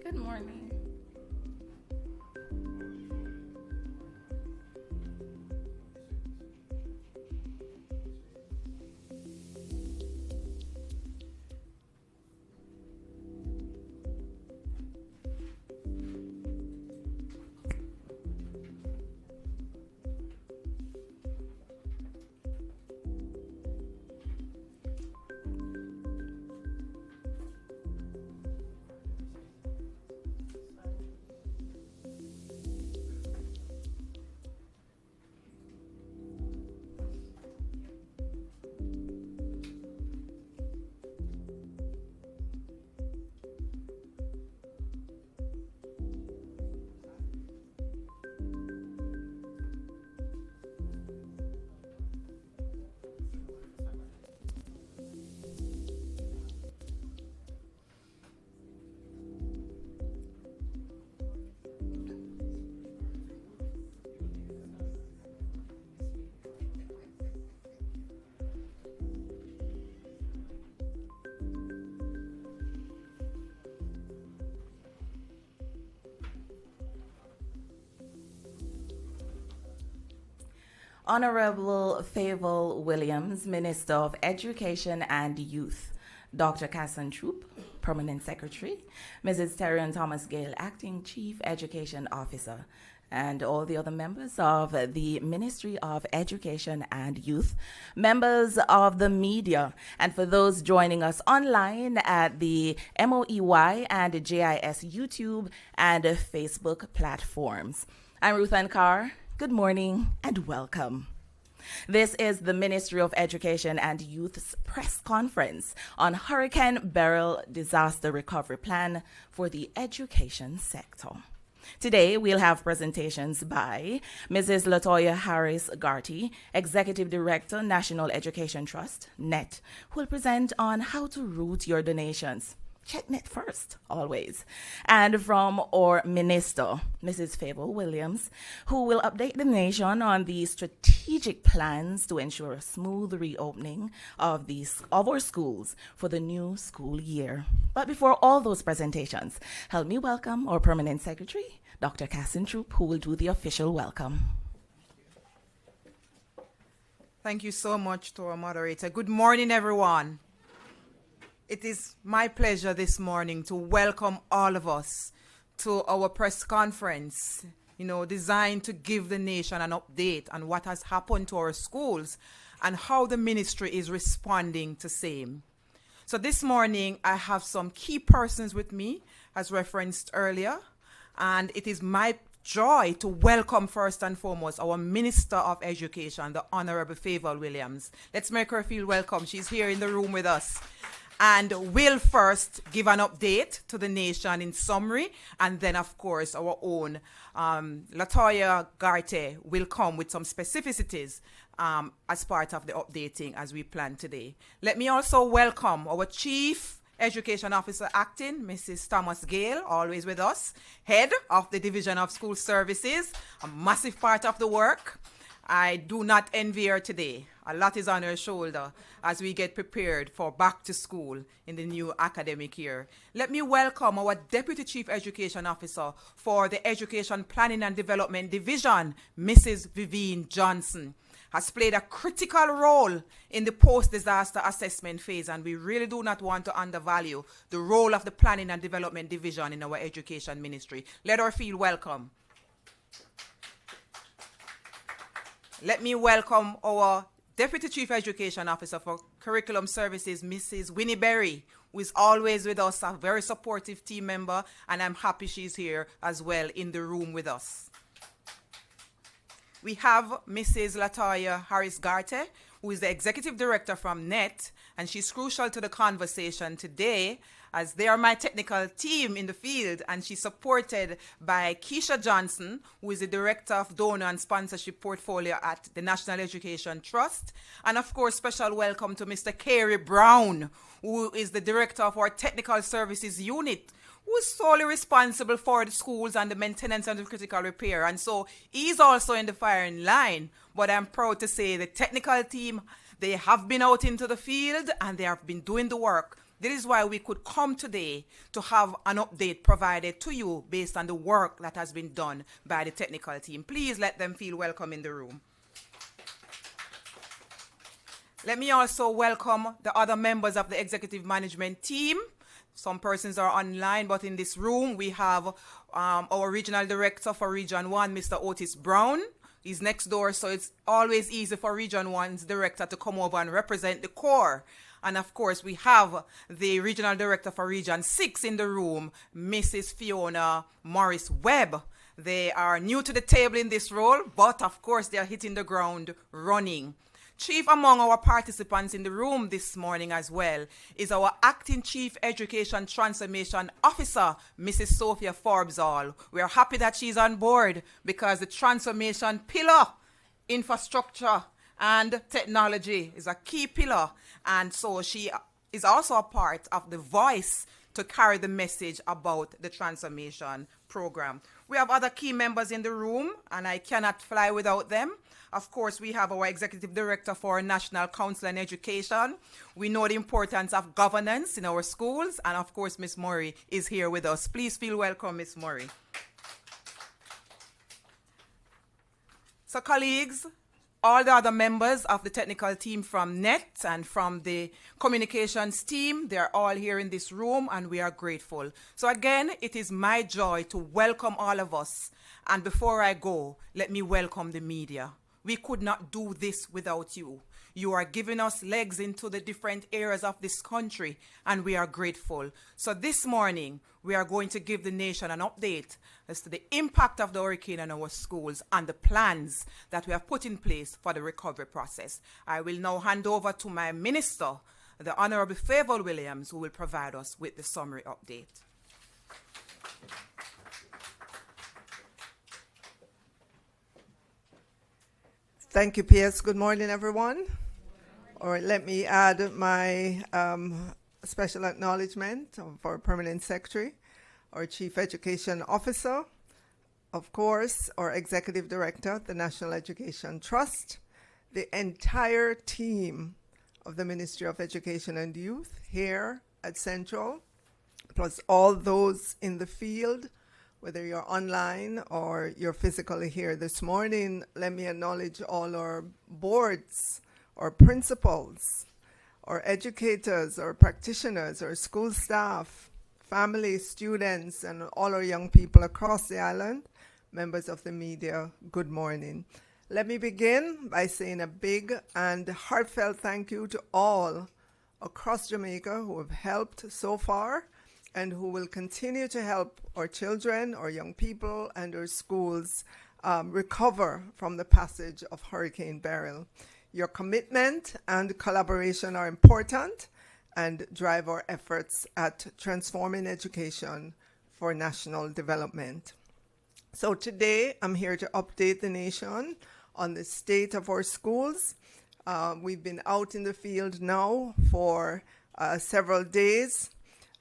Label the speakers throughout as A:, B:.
A: Good morning. Honorable Favour Williams, Minister of Education and Youth, Dr. Casson Troop, Permanent Secretary, Mrs. Terrian Thomas Gale, Acting Chief Education Officer, and all the other members of the Ministry of Education and Youth, members of the media, and for those joining us online at the MOEY and JIS YouTube and Facebook platforms. I'm Ruth Ann Carr. Good morning and welcome. This is the Ministry of Education and Youth's press conference on Hurricane Beryl disaster recovery plan for the education sector. Today, we'll have presentations by Mrs. Latoya Harris-Garty, Executive Director, National Education Trust, NET, who will present on how to route your donations. Check NET first, always. And from our Minister, Mrs. Favour Williams, who will update the nation on the strategic plans to ensure a smooth reopening of our schools for the new school year. But before all those presentations, help me welcome our Permanent Secretary, Dr. Casson Troop, who will do the official welcome.
B: Thank you so much to our moderator. Good morning, everyone. It is my pleasure this morning to welcome all of us to our press conference, designed to give the nation an update on what has happened to our schools and how the ministry is responding to same. So this morning, I have some key persons with me, as referenced earlier, and it is my joy to welcome first and foremost our Minister of Education, the Honorable Favour Williams. Let's make her feel welcome. She's here in the room with us. And we'll first give an update to the nation in summary, and then, of course, our own Latoya Garte will come with some specificities as part of the updating as we plan today. Let me also welcome our Chief Education Officer Acting, Mrs. Thomas Gale, always with us, Head of the Division of School Services, a massive part of the work. I do not envy her today. A lot is on her shoulder as we get prepared for back to school in the new academic year. Let me welcome our Deputy Chief Education Officer for the Education Planning and Development Division, Mrs. Vivienne Johnson. Has played a critical role in the post-disaster assessment phase, and we really do not want to undervalue the role of the Planning and Development Division in our education ministry. Let her feel welcome. Let me welcome our Deputy Chief Education Officer for Curriculum Services, Mrs. Winnie Berry, who is always with us, a very supportive team member, and I'm happy she's here as well in the room with us. We have Mrs. Latoya Harris-Garty, who is the Executive Director from NET, and she's crucial to the conversation today as they are my technical team in the field, and she's supported by Keisha Johnson, who is the Director of Donor and Sponsorship Portfolio at the National Education Trust. And of course, special welcome to Mr. Carey Brown, who is the Director of our Technical Services Unit, who is solely responsible for the schools and the maintenance and the critical repair. And so he's also in the firing line. But I'm proud to say the technical team, they have been out into the field and they have been doing the work This is why we could come today to have an update provided to you based on the work that has been done by the technical team. Please let them feel welcome in the room. Let me also welcome the other members of the executive management team. Some persons are online, but in this room we have our regional director for Region 1, Mr. Otis Brown. He's next door, so it's always easy for Region 1's director to come over and represent the core. And of course, we have the regional director for Region 6 in the room, Mrs. Fiona Morris-Webb. They are new to the table in this role, but of course, they are hitting the ground running. Chief among our participants in the room this morning as well is our Acting Chief Education Transformation Officer, Mrs. Sophia Forbes-All. We are happy that she's on board because the transformation pillar, infrastructure, and technology is a key pillar, and so she is also a part of the voice to carry the message about the transformation program. We have other key members in the room, and I cannot fly without them. Of course, we have our Executive Director for National Council on Education. We know the importance of governance in our schools, and of course, Ms. Murray is here with us. Please feel welcome, Ms. Murray. So, colleagues, all the other members of the technical team from NET and from the communications team, they're all here in this room, and we are grateful. So again, it is my joy to welcome all of us. And before I go, let me welcome the media. We could not do this without you. You are giving us legs into the different areas of this country, and we are grateful. So this morning, we are going to give the nation an update as to the impact of the hurricane on our schools and the plans that we have put in place for the recovery process. I will now hand over to my minister, the Honorable Favour Williams, who will provide us with the summary update.
C: Thank you, PS. Good morning, everyone. Or let me add my special acknowledgement of our Permanent Secretary, our Chief Education Officer, of course, our Executive Director, the National Education Trust, the entire team of the Ministry of Education and Youth here at Central, plus all those in the field, whether you're online or you're physically here this morning. Let me acknowledge all our boards, our principals, our educators, our practitioners, our school staff, family, students, and all our young people across the island, members of the media, good morning. Let me begin by saying a big and heartfelt thank you to all across Jamaica who have helped so far and who will continue to help our children, our young people, and our schools recover from the passage of Hurricane Beryl. Your commitment and collaboration are important and drive our efforts at transforming education for national development. So today, I'm here to update the nation on the state of our schools. We've been out in the field now for several days.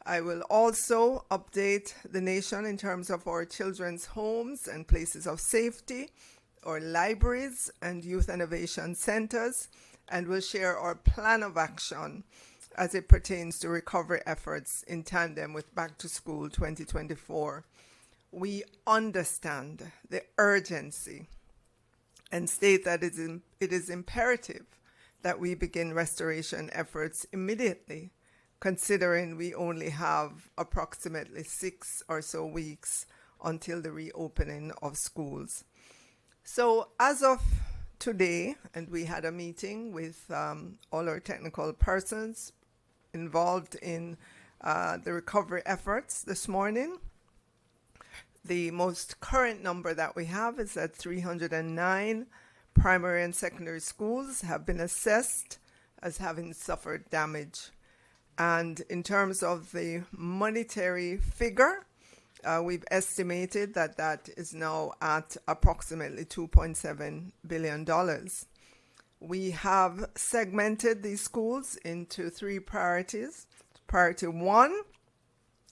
C: I will also update the nation in terms of our children's homes and places of safety, our libraries and youth innovation centers, and we'll share our plan of action as it pertains to recovery efforts in tandem with Back to School 2024. We understand the urgency and state that it is imperative that we begin restoration efforts immediately, considering we only have approximately 6 or so weeks until the reopening of schools. So as of today, and we had a meeting with all our technical persons involved in the recovery efforts this morning. The most current number that we have is that 309 primary and secondary schools have been assessed as having suffered damage. And in terms of the monetary figure, we've estimated that that is now at approximately $2.7 billion. We have segmented these schools into 3 priorities. Priority 1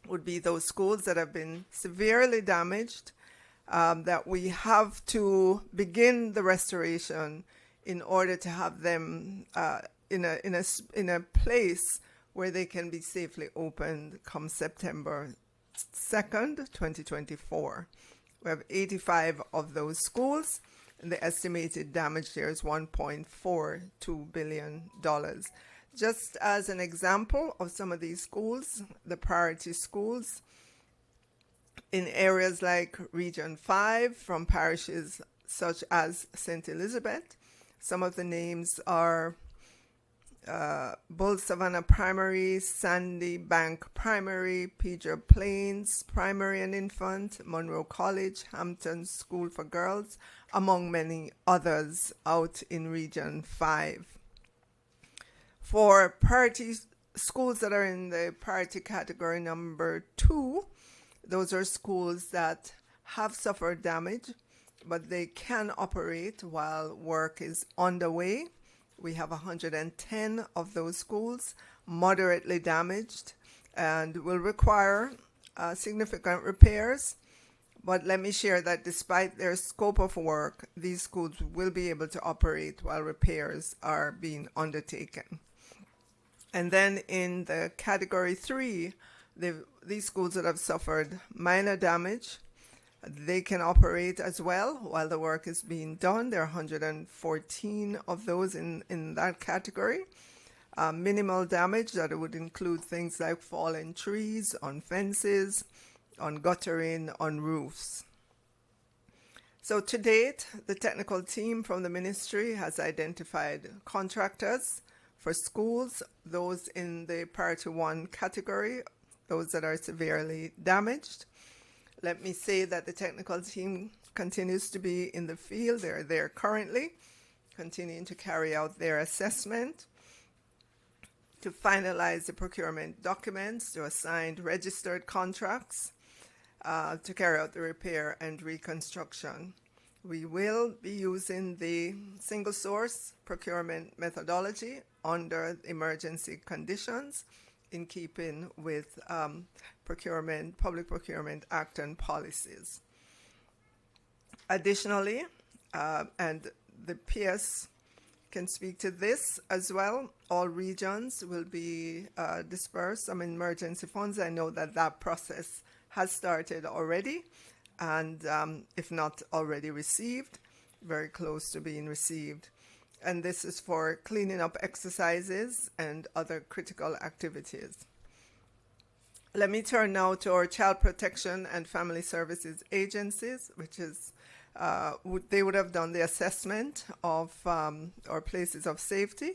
C: would be those schools that have been severely damaged, that we have to begin the restoration in order to have them in a place where they can be safely opened come September 2nd, 2024. We have 85 of those schools, and the estimated damage there is $1.42 billion. Just as an example of some of these schools, the priority schools in areas like Region 5 from parishes such as St. Elizabeth. Some of the names are Bull Savannah Primary, Sandy Bank Primary, Pedro Plains Primary and Infant, Monroe College, Hampton School for Girls, among many others out in Region 5. For priority schools that are in the priority category number 2, those are schools that have suffered damage, but they can operate while work is underway. We have 110 of those schools moderately damaged and will require significant repairs. But let me share that despite their scope of work, these schools will be able to operate while repairs are being undertaken. And then in the category 3, these schools that have suffered minor damage, they can operate as well while the work is being done. There are 114 of those in that category. Minimal damage, that would include things like fallen trees on fences, on guttering, on roofs. So to date, the technical team from the ministry has identified contractors for schools, those in the priority 1 category, those that are severely damaged. Let me say that the technical team continues to be in the field. They're there currently, continuing to carry out their assessment, to finalize the procurement documents, to assign registered contracts, to carry out the repair and reconstruction. We will be using the single source procurement methodology under emergency conditions, in keeping with Public Procurement Act and policies. Additionally, and the PS can speak to this as well, all regions will be dispersed some emergency funds. I know that process has started already, and if not already received, very close to being received. And this is for cleaning up exercises and other critical activities. Let me turn now to our Child Protection and Family Services agencies, which is, they would have done the assessment of our places of safety.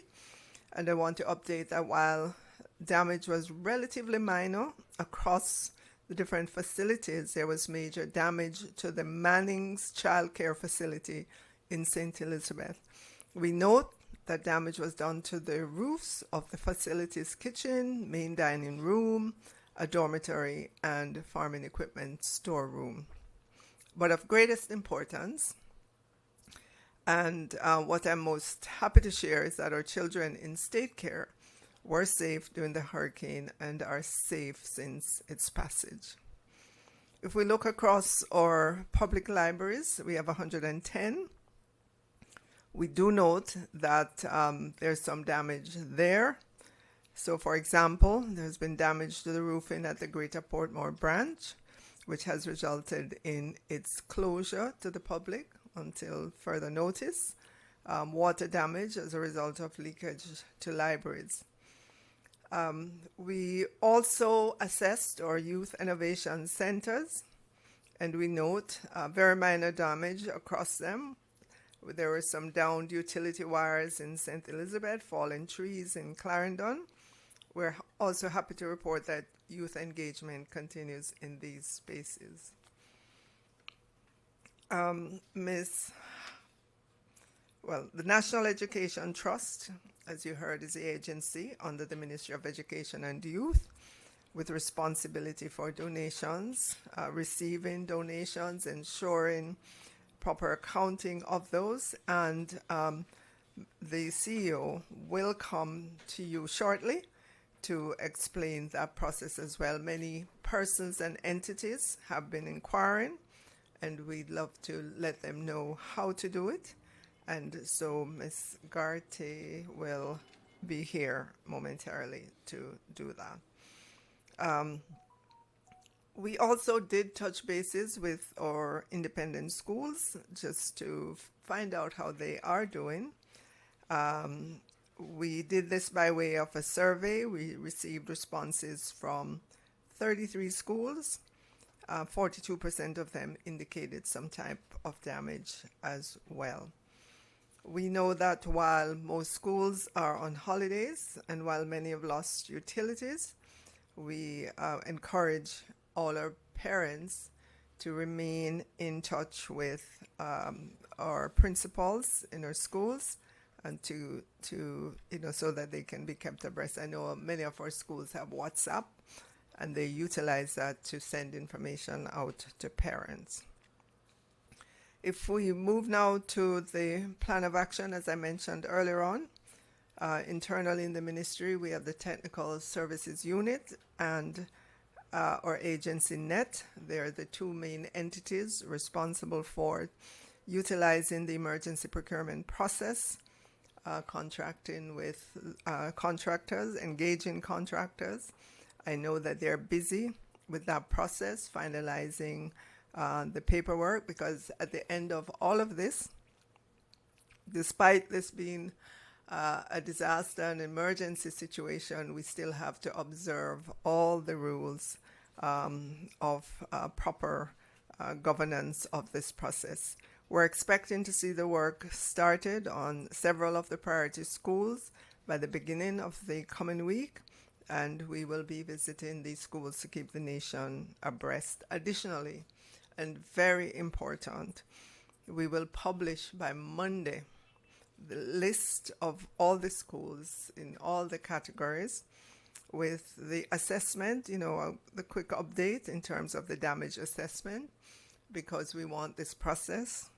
C: And I want to update that while damage was relatively minor across the different facilities, there was major damage to the Manning's Child Care Facility in St. Elizabeth. We note that damage was done to the roofs of the facility's kitchen, main dining room, a dormitory, and farming equipment storeroom. But of greatest importance, and what I'm most happy to share, is that our children in state care were safe during the hurricane and are safe since its passage. If we look across our public libraries, we have 110. We do note that there's some damage there. So, for example, there's been damage to the roofing at the Greater Portmore branch, which has resulted in its closure to the public until further notice. Water damage as a result of leakage to libraries. We also assessed our youth innovation centers, and we note very minor damage across them. There were some downed utility wires in St. Elizabeth, fallen trees in Clarendon. We're also happy to report that youth engagement continues in these spaces. The National Education Trust, as you heard, is the agency under the Ministry of Education and Youth with responsibility for donations, receiving donations, ensuring proper accounting of those, and the CEO will come to you shortly to explain that process as well. Many persons and entities have been inquiring, and we'd love to let them know how to do it. And so Ms. Garte will be here momentarily to do that. We also did touch bases with our independent schools just to find out how they are doing. We did this by way of a survey. We received responses from 33 schools. 42% of them indicated some type of damage as well. We know that while most schools are on holidays and while many have lost utilities, we encourage all our parents to remain in touch with our principals in our schools and to so that they can be kept abreast. I know many of our schools have WhatsApp, and they utilize that to send information out to parents. If we move now to the plan of action, as I mentioned earlier on, internally in the ministry, we have the Technical Services Unit and our agency NET. They're the two main entities responsible for utilizing the emergency procurement process, contracting with contractors, engaging contractors. I know that they're busy with that process, finalizing the paperwork, because at the end of all of this, despite this being a disaster and emergency situation, we still have to observe all the rules of proper governance of this process. We're expecting to see the work started on several of the priority schools by the beginning of the coming week, and we will be visiting these schools to keep the nation abreast. Additionally, and very important, we will publish by Monday the list of all the schools in all the categories with the assessment, the quick update in terms of the damage assessment, because we want this process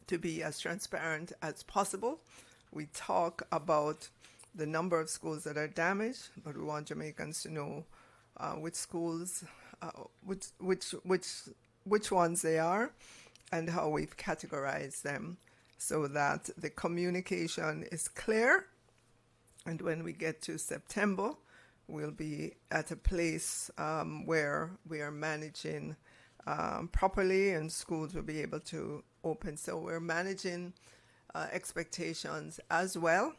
C: to be as transparent as possible. We talk about the number of schools that are damaged, but we want Jamaicans to know which schools, which ones they are, and how we've categorized them, so that the communication is clear. And when we get to September, we'll be at a place where we are managing properly, and schools will be able to open. So we're managing expectations as well,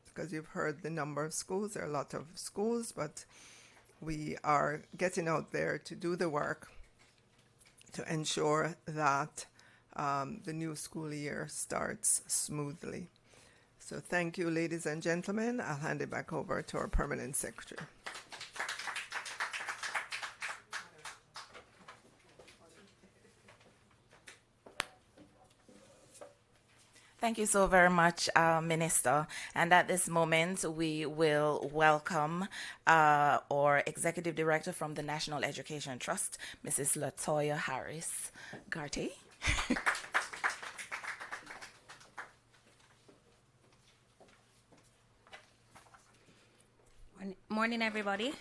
C: because you've heard the number of schools. There are a lot of schools, but we are getting out there to do the work to ensure that the new school year starts smoothly. So thank you, ladies and gentlemen. I'll hand it back over to our permanent secretary.
A: Thank you so very much, Minister. And at this moment, we will welcome our Executive Director from the National Education Trust, Mrs. Latoya Harris Garty.
D: Morning, everybody.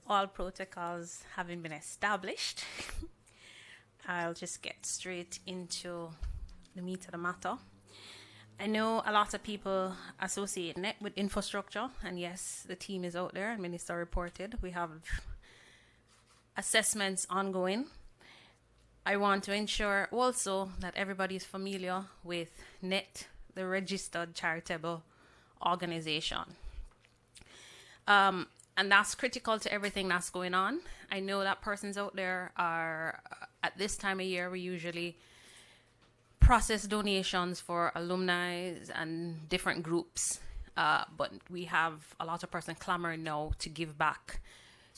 D: All protocols having been established, I'll just get straight into the meat of the matter. I know a lot of people associate NET with infrastructure, and yes, the team is out there, and Minister reported. We have assessments ongoing. I want to ensure also that everybody is familiar with NET, the registered charitable organization. And that's critical to everything that's going on. I know that persons out there are, at this time of year, we usually process donations for alumni and different groups. But we have a lot of persons clamoring now to give back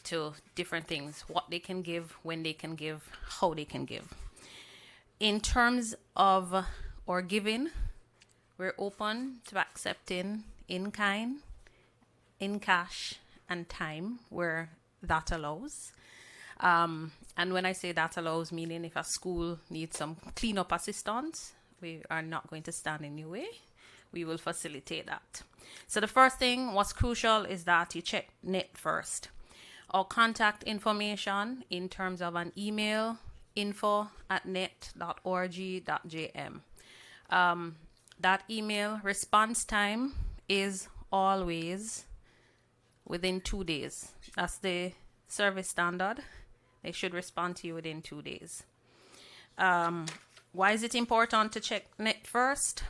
D: to different things, what they can give, when they can give, how they can give. In terms of our giving, we're open to accepting in kind, in cash, and time where that allows. And when I say that allows, meaning if a school needs some cleanup assistance, we are not going to stand in your way. We will facilitate that. So the first thing, what's crucial is that you check NET first. Our contact information in terms of an email, info@net.org.jm. That email response time is always within 2 days. That's the service standard. They should respond to you within 2 days. Why is it important to check NET first?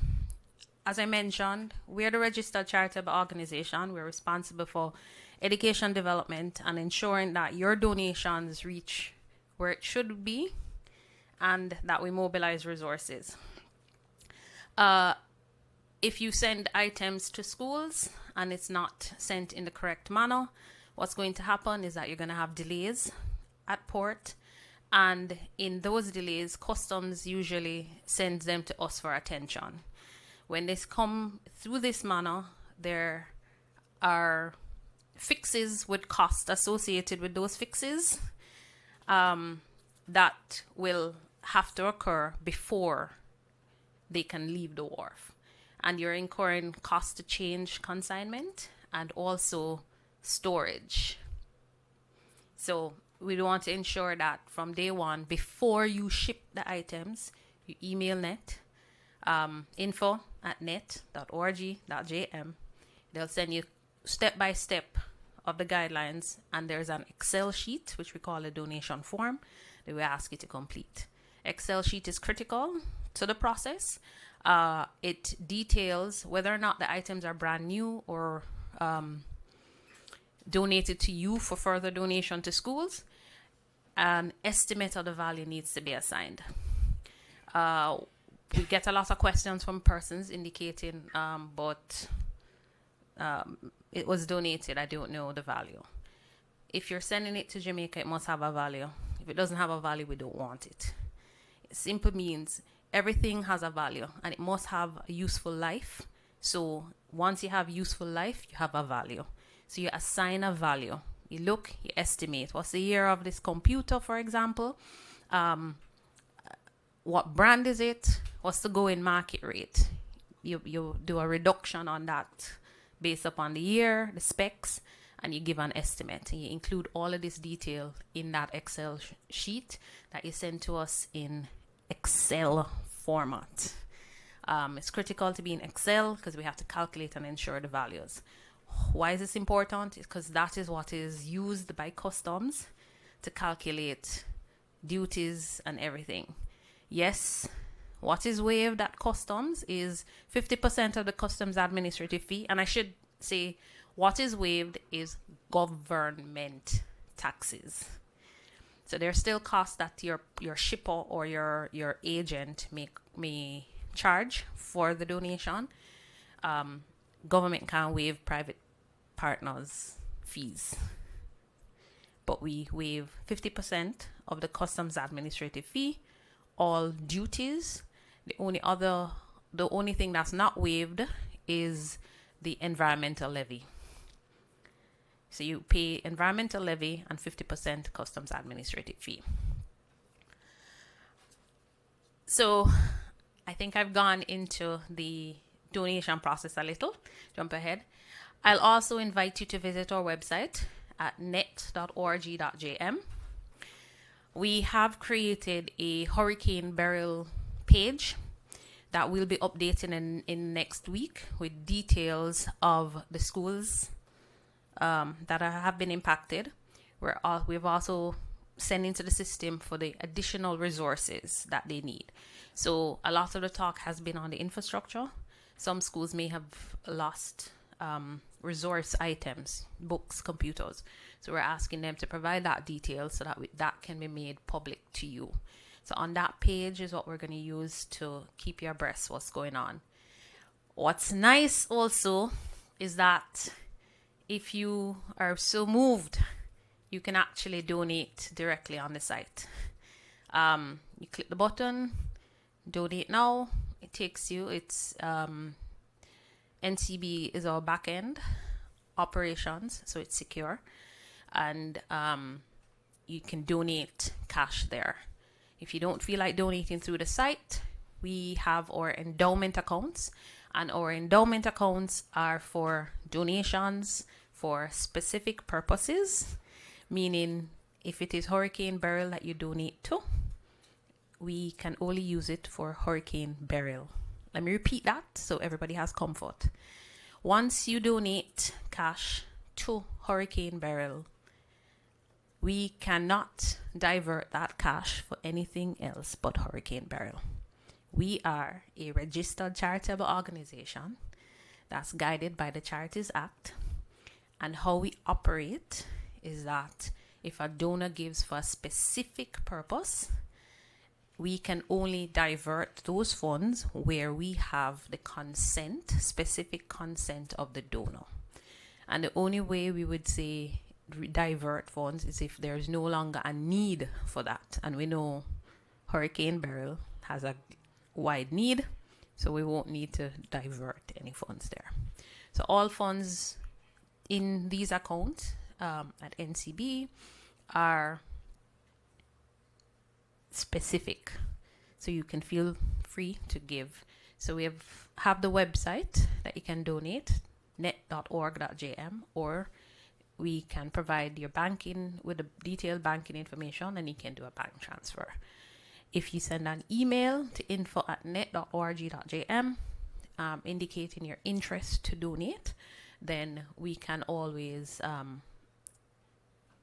D: As I mentioned, we're the registered charitable organization. We're responsible for education development and ensuring that your donations reach where it should be and that we mobilize resources. If you send items to schools and it's not sent in the correct manner, what's going to happen is that you're going to have delays at port. And in those delays, customs usually sends them to us for attention. When they come through this manner, there are fixes with cost associated with those fixes that will have to occur before they can leave the wharf. And you're incurring cost to change consignment and also storage. So we want to ensure that from day one, before you ship the items, you email NET, info@net.org.jm. They'll send you step-by-step of the guidelines, and there's an Excel sheet, which we call a donation form, that we ask you to complete. Excel sheet is critical to the process. It details whether or not the items are brand new or donated to you for further donation to schools. An estimate of the value needs to be assigned. We get a lot of questions from persons indicating, but it was donated, I don't know the value. If you're sending it to Jamaica, it must have a value. If it doesn't have a value, we don't want it. It simply means everything has a value and it must have a useful life. So once you have useful life, you have a value. So you assign a value. You look, you estimate. What's the year of this computer, for example? What brand is it? What's the going market rate? You do a reduction on that based upon the year, the specs, and you give an estimate. And you include all of this detail in that Excel sheet that you send to us in Excel format. It's critical to be in Excel because we have to calculate and ensure the values. Why is this important? It's because that is what is used by customs to calculate duties and everything. Yes, what is waived at customs is 50% of the customs administrative fee. And I should say what is waived is government taxes. So there's still costs that your shipper or your agent may charge for the donation. Government can waive private partners' fees, but we waive 50% of the customs administrative fee, all duties. The only thing that's not waived is the environmental levy. So you pay environmental levy and 50% customs administrative fee. So I think I've gone into the donation process a little. Jump ahead. I'll also invite you to visit our website at net.org.jm. We have created a Hurricane Beryl page that we'll be updating in next week with details of the schools that have been impacted. We've also sent into the system for the additional resources that they need. So a lot of the talk has been on the infrastructure. Some schools may have lost resource items, books, computers. So we're asking them to provide that detail so that that can be made public to you. So on that page is what we're going to use to keep you abreast what's going on. What's nice also is that if you are so moved, you can actually donate directly on the site. You click the button, donate now. It takes you, NCB is our back end operations, so it's secure. And you can donate cash there. If you don't feel like donating through the site, we have our endowment accounts, and our endowment accounts are for donations for specific purposes, meaning if it is Hurricane Beryl that you donate to, we can only use it for Hurricane Beryl. Let me repeat that so everybody has comfort. Once you donate cash to Hurricane Beryl, we cannot divert that cash for anything else but Hurricane Beryl. We are a registered charitable organization that's guided by the Charities Act. And how we operate is that if a donor gives for a specific purpose, we can only divert those funds where we have the consent, specific consent of the donor. And the only way we would say divert funds is if there's no longer a need for that. And we know Hurricane Beryl has a wide need, so we won't need to divert any funds there. So all funds in these accounts at NCB are specific, so you can feel free to give. So we have the website that you can donate, net.org.jm, or we can provide your banking with the detailed banking information, and you can do a bank transfer. If you send an email to info@net.org.jm indicating your interest to donate, then we can always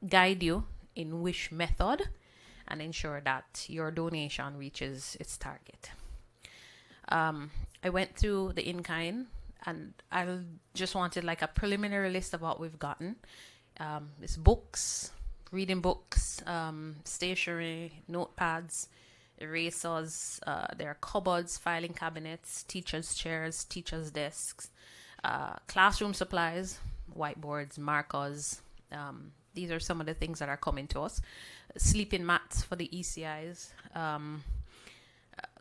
D: guide you in which method and ensure that your donation reaches its target. I went through the in-kind, and I just wanted like a preliminary list of what we've gotten. It's books, reading books, stationery, notepads, erasers, there are cupboards, filing cabinets, teachers' chairs, teachers' desks, classroom supplies, whiteboards, markers. These are some of the things that are coming to us. Sleeping mats for the ECIs,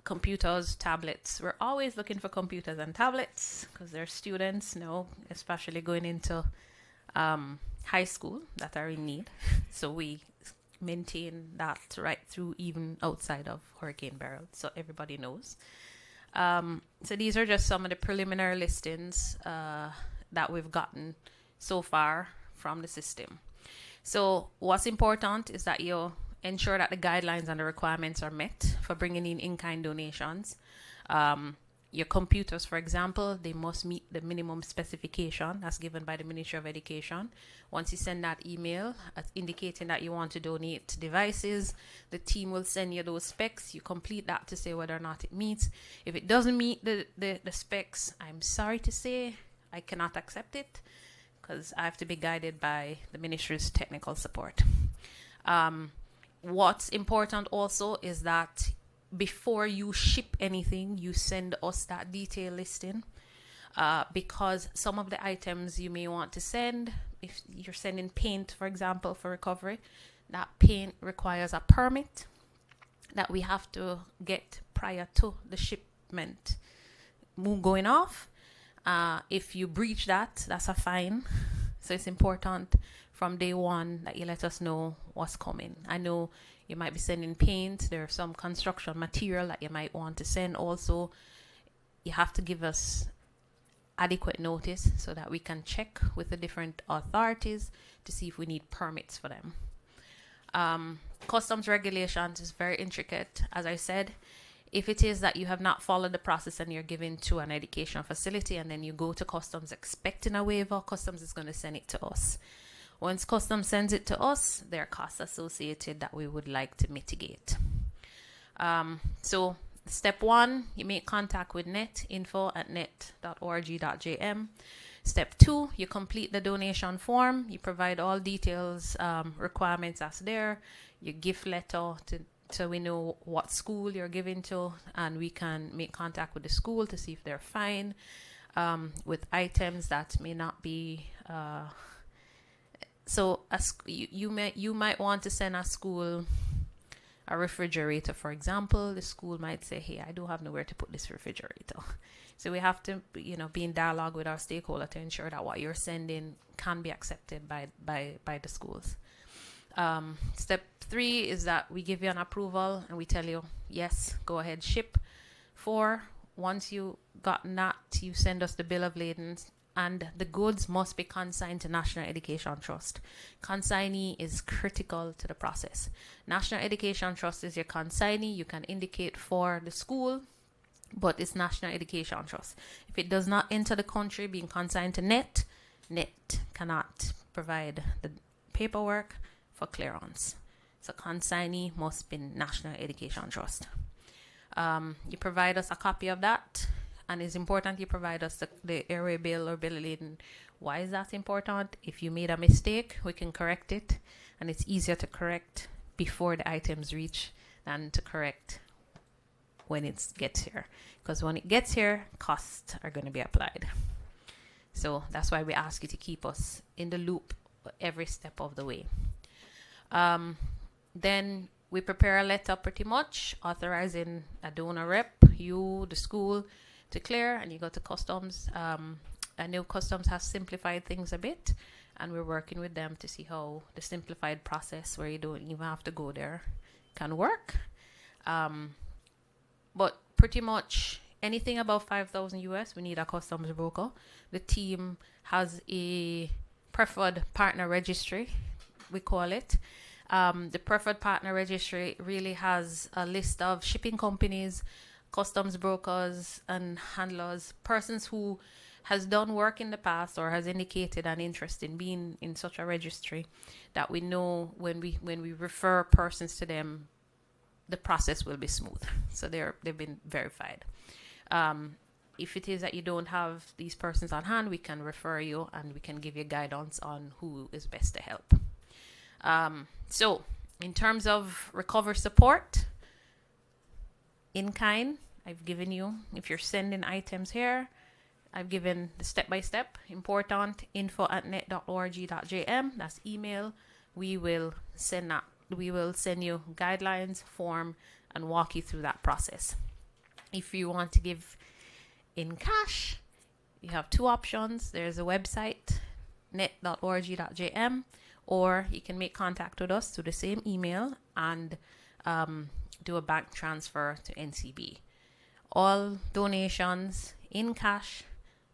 D: computers, tablets. We're always looking for computers and tablets because there are students, especially going into high school, that are in need. So we maintain that right through, even outside of Hurricane Beryl, so everybody knows. So these are just some of the preliminary listings that we've gotten so far from the system. So what's important is that you ensure that the guidelines and the requirements are met for bringing in-kind donations. Your computers, for example, they must meet the minimum specification as given by the Ministry of Education. Once you send that email indicating that you want to donate devices, the team will send you those specs. You complete that to say whether or not it meets. If it doesn't meet the specs, I'm sorry to say I cannot accept it because I have to be guided by the Ministry's technical support. What's important also is that before you ship anything, you send us that detailed listing, because some of the items you may want to send, if you're sending paint, for example, for recovery, that paint requires a permit that we have to get prior to the shipment going off. If you breach that, that's a fine. So it's important from day one that you let us know what's coming. I know you might be sending paint. There's some construction material that you might want to send also. You have to give us adequate notice so that we can check with the different authorities to see if we need permits for them. Customs regulations is very intricate. As I said, if it is that you have not followed the process and you're given to an educational facility and then you go to customs expecting a waiver, customs is going to send it to us. Once customs sends it to us, there are costs associated that we would like to mitigate. So step 1, you make contact with NET, info@net.org.jm. Step 2, you complete the donation form. You provide all details, requirements as there. Your gift letter so we know what school you're giving to, and we can make contact with the school to see if they're fine with items that may not be. So you might want to send a school a refrigerator, for example. The school might say, "Hey, I don't have nowhere to put this refrigerator." So we have to, be in dialogue with our stakeholder to ensure that what you're sending can be accepted by the schools. Step 3 is that we give you an approval and we tell you, yes, go ahead, ship. 4, once you gotten that, you send us the bill of lading, and the goods must be consigned to National Education Trust. Consignee is critical to the process. National Education Trust is your consignee. You can indicate for the school but it's National Education Trust. If it does not enter the country being consigned to NET, NET cannot provide the paperwork for clearance. So consignee must be National Education Trust. You provide us a copy of that, and it's important you provide us the airway bill or bill of lading. Why is that important? If you made a mistake, we can correct it, and it's easier to correct before the items reach than to correct when it gets here. Because when it gets here, costs are going to be applied. So that's why we ask you to keep us in the loop every step of the way. Then we prepare a letter pretty much authorizing a donor rep, you, the school, to clear, and you go to customs. I know customs has simplified things a bit, and we're working with them to see how the simplified process where you don't even have to go there can work. But pretty much anything above 5,000 US, we need a customs broker. The team has a preferred partner registry, we call it. The preferred partner registry really has a list of shipping companies, customs brokers and handlers, persons who has done work in the past or has indicated an interest in being in such a registry, that we know when we refer persons to them, the process will be smooth. So they've been verified. If it is that you don't have these persons on hand, we can refer you and we can give you guidance on who is best to help. So in terms of recovery support, in kind, I've given you, if you're sending items here, I've given the step-by-step, important, info@net.org.jm, that's email. We will send you guidelines, form, and walk you through that process. If you want to give in cash, you have two options. There's a website, net.org.jm, or you can make contact with us through the same email and do a bank transfer to NCB. All donations in cash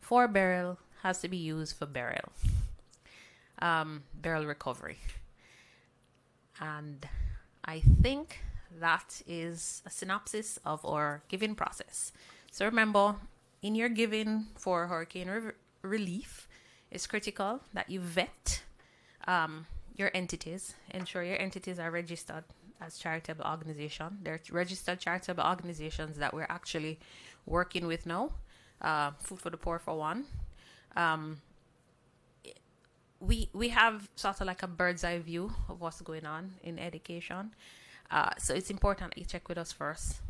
D: for Beryl has to be used for Beryl recovery. And I think that is a synopsis of our giving process. So remember, in your giving for hurricane relief, it's critical that you vet your entities. Ensure your entities are registered as charitable organization. They're registered charitable organizations that we're actually working with now. Food for the Poor for one. We have sort of like a bird's eye view of what's going on in education. So it's important that you check with us first.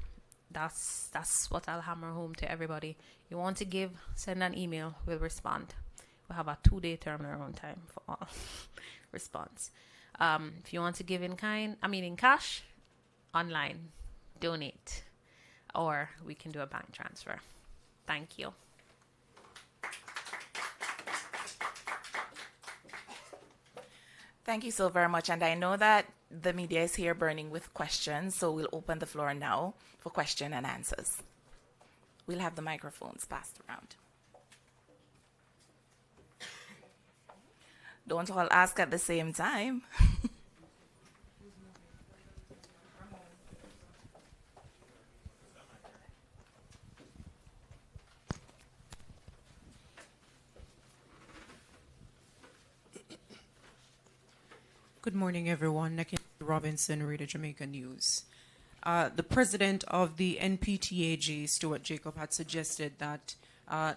D: That's what I'll hammer home to everybody. You want to give, send an email, we'll respond. We have a 2-day turnaround time for all response. If you want to give in cash, online, donate, or we can do a bank transfer. Thank you.
A: Thank you so very much. And I know that the media is here burning with questions, so we'll open the floor now for question and answers. We'll have the microphones passed around. Don't all ask at the same time.
E: Good morning, everyone. Nikki Robinson, Radio Jamaica News. The president of the NPTAJ, Stuart Jacob, had suggested that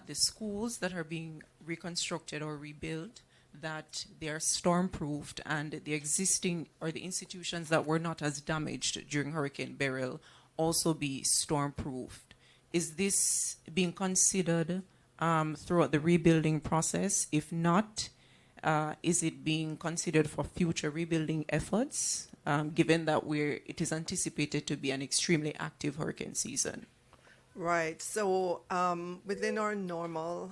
E: the schools that are being reconstructed or rebuilt, that they are storm-proofed, and the existing or the institutions that were not as damaged during Hurricane Beryl also be storm-proofed. Is this being considered throughout the rebuilding process? If not, is it being considered for future rebuilding efforts, given that it is anticipated to be an extremely active hurricane season?
C: Right. So within our normal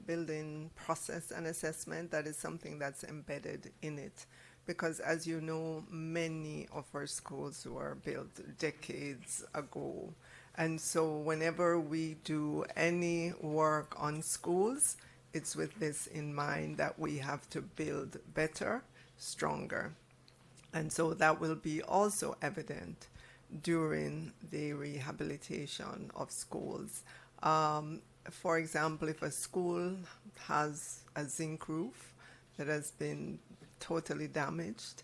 C: building process and assessment, that is something that's embedded in it. Because as you know, many of our schools were built decades ago. And so whenever we do any work on schools, it's with this in mind that we have to build better, stronger. And so that will be also evident. during the rehabilitation of schools. For example, if a school has a zinc roof that has been totally damaged,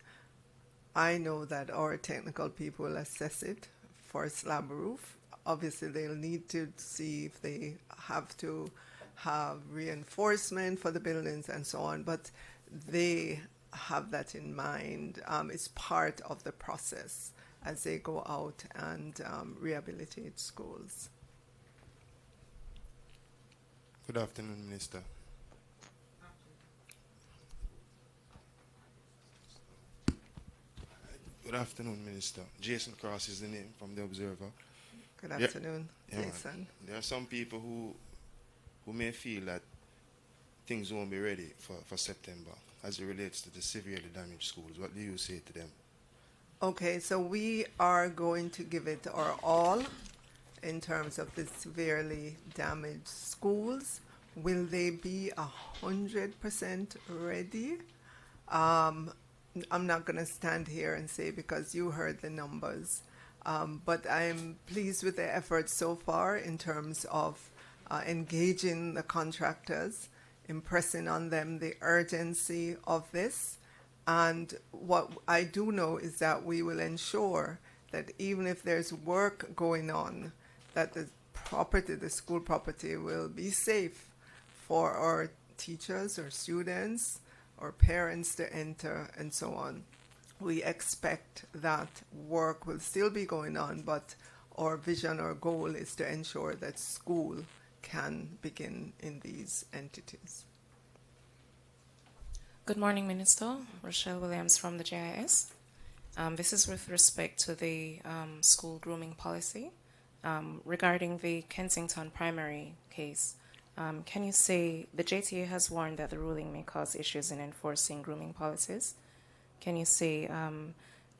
C: I know that our technical people will assess it for a slab roof. Obviously, they'll need to see if they have to have reinforcement for the buildings and so on, but they have that in mind. It's part of the process as they go out and rehabilitate schools.
F: Good afternoon, Minister. Good afternoon, Minister. Jason Cross is the name from the Observer.
C: Good afternoon, Jason.
F: Man. There are some people who may feel that things won't be ready for September as it relates to the severely damaged schools. What do you say to them? Okay,
C: so we are going to give it our all in terms of the severely damaged schools. Will they be 100% ready? I'm not going to stand here and say because you heard the numbers, but I'm pleased with the efforts so far in terms of engaging the contractors, impressing on them the urgency of this. And what I do know is that we will ensure that even if there's work going on, that the property, the school property, will be safe for our teachers or students or parents to enter and so on. We expect that work will still be going on, but our vision or goal is to ensure that school can begin in these entities.
G: Good morning, Minister. Rochelle Williams from the JIS. This is with respect to the school grooming policy. Regarding the Kensington primary case, can you say the JTA has warned that the ruling may cause issues in enforcing grooming policies? Can you say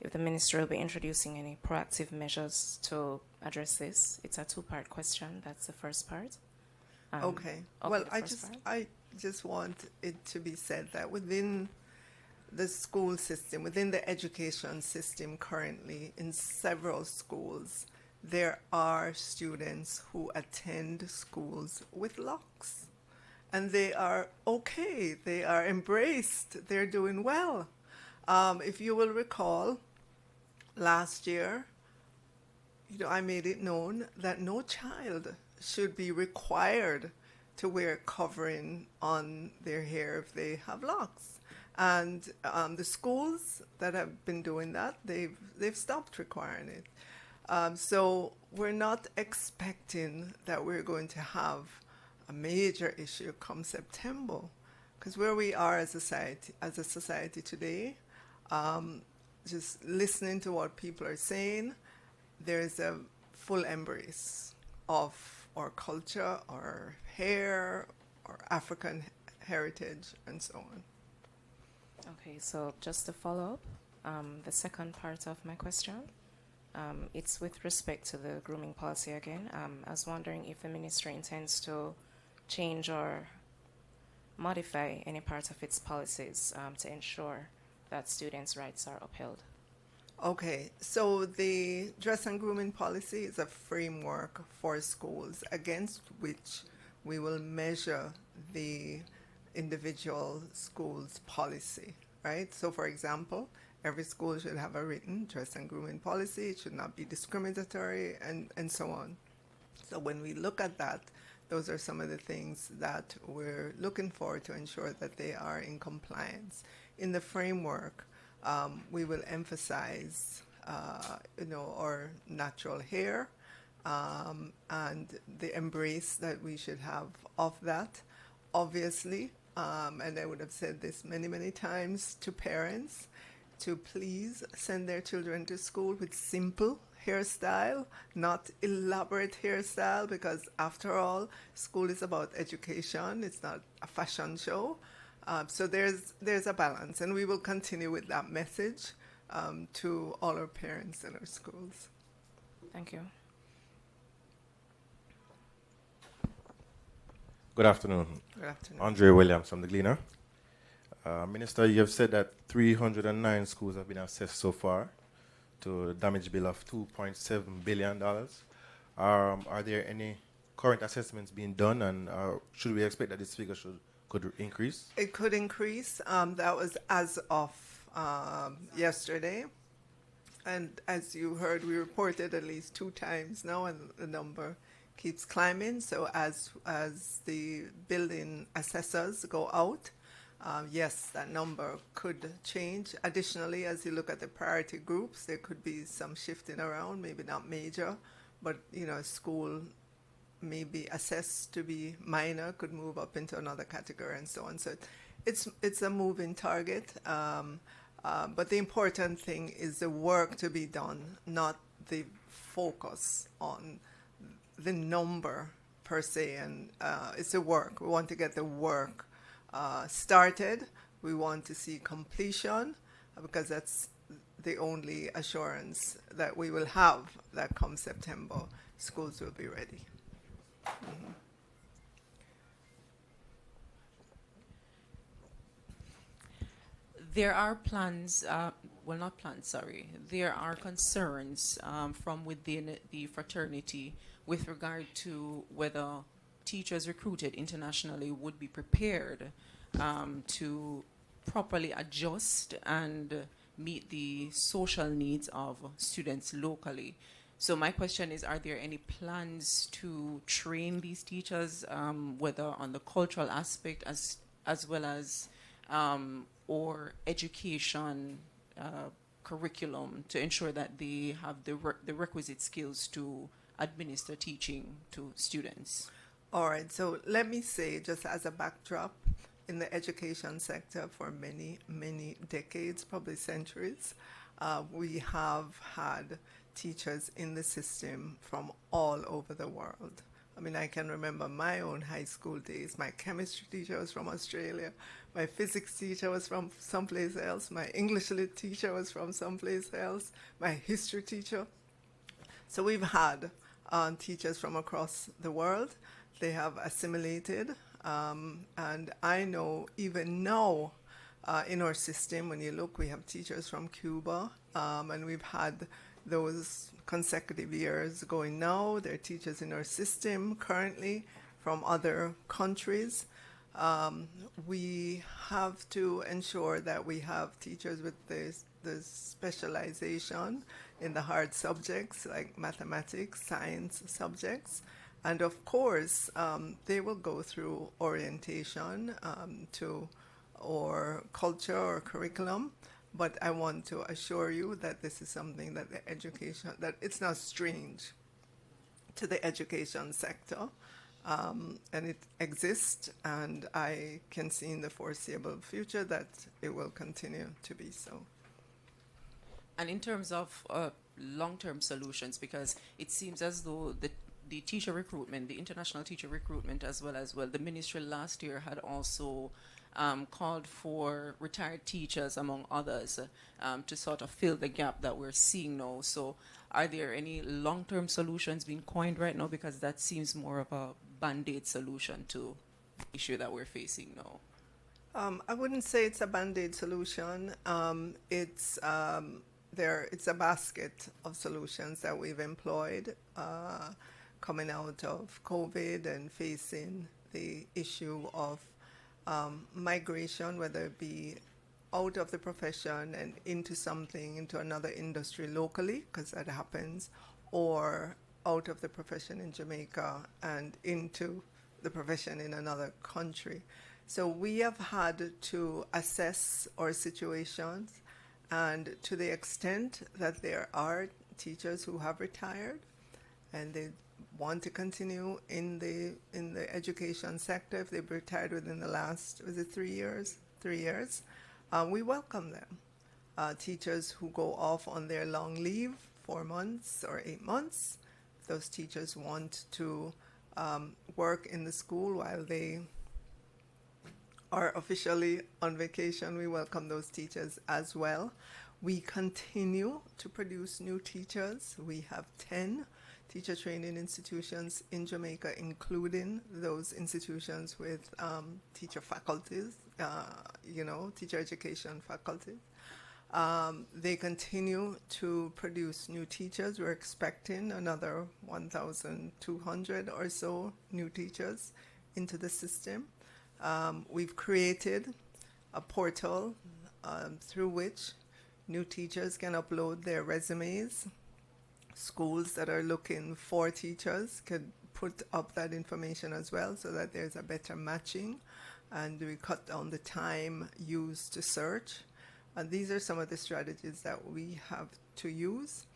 G: if the minister will be introducing any proactive measures to address this? It's a two-part question. That's the first part.
C: Okay. Well, I just want it to be said that within the school system, within the education system currently, in several schools, there are students who attend schools with locks. And they are okay. They are embraced. They're doing well. If you will recall, last year, I made it known that no child should be required to wear covering on their hair if they have locks. And the schools that have been doing that, they've stopped requiring it. So we're not expecting that we're going to have a major issue come September, because where we are as a society today, just listening to what people are saying, there's a full embrace of our culture, our hair, our African heritage, and so on.
G: Okay, so just to follow up, the second part of my question, it's with respect to the grooming policy again. I was wondering if the ministry intends to change or modify any part of its policies to ensure that students' rights are upheld.
C: Okay, so the dress and grooming policy is a framework for schools against which we will measure the individual school's policy, right? So for example, every school should have a written dress and grooming policy. It should not be discriminatory and so on. So when we look at that, those are some of the things that we're looking for to ensure that they are in compliance. In the framework, we will emphasize, our natural hair and the embrace that we should have of that. Obviously, and I would have said this many, many times to parents, to please send their children to school with simple hairstyle, not elaborate hairstyle, because after all, school is about education. It's not a fashion show. So there's a balance, and we will continue with that message to all our parents in our schools.
G: Thank you.
H: Good afternoon.
C: Good afternoon.
H: Andre Williams from the Gleaner. Minister, you have said that 309 schools have been assessed so far. to a damage bill of $2.7 billion. Are there any current assessments being done, and should we expect that this figure could increase?
C: It could increase. That was as of yesterday. And as you heard, we reported at least 2 times now, and the number keeps climbing. So as the building assessors go out, yes, that number could change. Additionally, as you look at the priority groups, there could be some shifting around, maybe not major, but a school may be assessed to be minor, could move up into another category, and so on. So it's a moving target. But the important thing is the work to be done, not the focus on the number per se. And it's the work. We want to get the work started. We want to see completion, because that's the only assurance that we will have that come September, schools will be ready. Mm-hmm.
E: There are plans, there are concerns from within the fraternity with regard to whether teachers recruited internationally would be prepared to properly adjust and meet the social needs of students locally. So my question is, are there any plans to train these teachers, whether on the cultural aspect as well as or education curriculum, to ensure that they have the requisite skills to administer teaching to students?
C: All right, so let me say, just as a backdrop, in the education sector for many, many decades, probably centuries, we have had teachers in the system from all over the world. I mean, I can remember my own high school days. My chemistry teacher was from Australia. My physics teacher was from someplace else. My English lit teacher was from someplace else. My history teacher. So we've had teachers from across the world. They have assimilated. And I know even now in our system, when you look, we have teachers from Cuba, and we've had those consecutive years going now. There are teachers in our system currently from other countries. We have to ensure that we have teachers with the specialization in the hard subjects like mathematics, science subjects. And of course, they will go through orientation to or culture or curriculum. But I want to assure you that this is something that that it's not strange to the education sector. And it exists, and I can see in the foreseeable future that it will continue to be so.
E: And in terms of long-term solutions, because it seems as though the teacher recruitment, the international teacher recruitment as well, the ministry last year had also called for retired teachers, among others, to sort of fill the gap that we're seeing now. So are there any long-term solutions being coined right now? Because that seems more of a Band-Aid solution to the issue that we're facing now.
C: I wouldn't say it's a Band-Aid solution. It's a basket of solutions that we've employed coming out of COVID and facing the issue of migration, whether it be out of the profession and into another industry locally, because that happens, or out of the profession in Jamaica and into the profession in another country. So we have had to assess our situations, and to the extent that there are teachers who have retired and they want to continue in the education sector, if they've retired within the last, was it 3 years? 3 years. We welcome them. Teachers who go off on their long leave, 4 months or 8 months, if those teachers want to work in the school while they are officially on vacation, we welcome those teachers as well. We continue to produce new teachers. We have 10 teacher training institutions in Jamaica, including those institutions with teacher faculties, teacher education faculties. They continue to produce new teachers. We're expecting another 1,200 or so new teachers into the system. We've created a portal through which new teachers can upload their resumes. Schools that are looking for teachers can put up that information as well so that there's a better matching, and we cut down the time used to search. And these are some of the strategies that we have to use.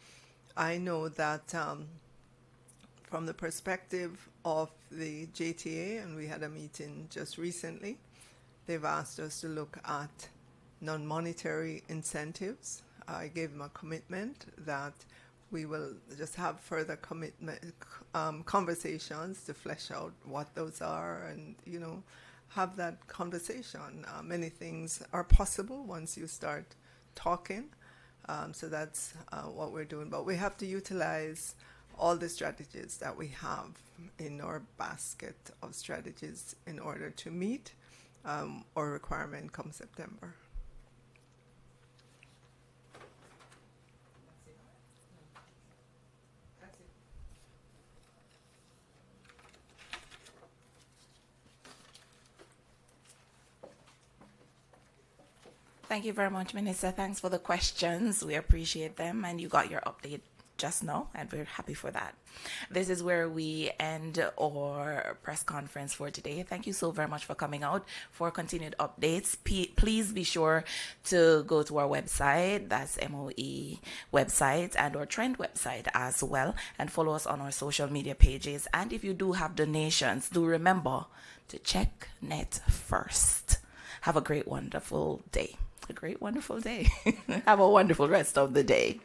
C: I know that from the perspective of the JTA, and we had a meeting just recently, they've asked us to look at non-monetary incentives. I gave them a commitment that we will just have further conversations to flesh out what those are, and have that conversation. Many things are possible once you start talking. So that's what we're doing. But we have to utilize all the strategies that we have in our basket of strategies in order to meet our requirement come September.
A: Thank you very much, Minister. Thanks for the questions. We appreciate them, and you got your update just now, and we're happy for that. This is where we end our press conference for today. Thank you so very much for coming out. For continued updates, please be sure to go to our website, that's MOE website, and our Trend website as well, and follow us on our social media pages. And if you do have donations, do remember to check net first. Have a great, wonderful day. Have a wonderful rest of the day.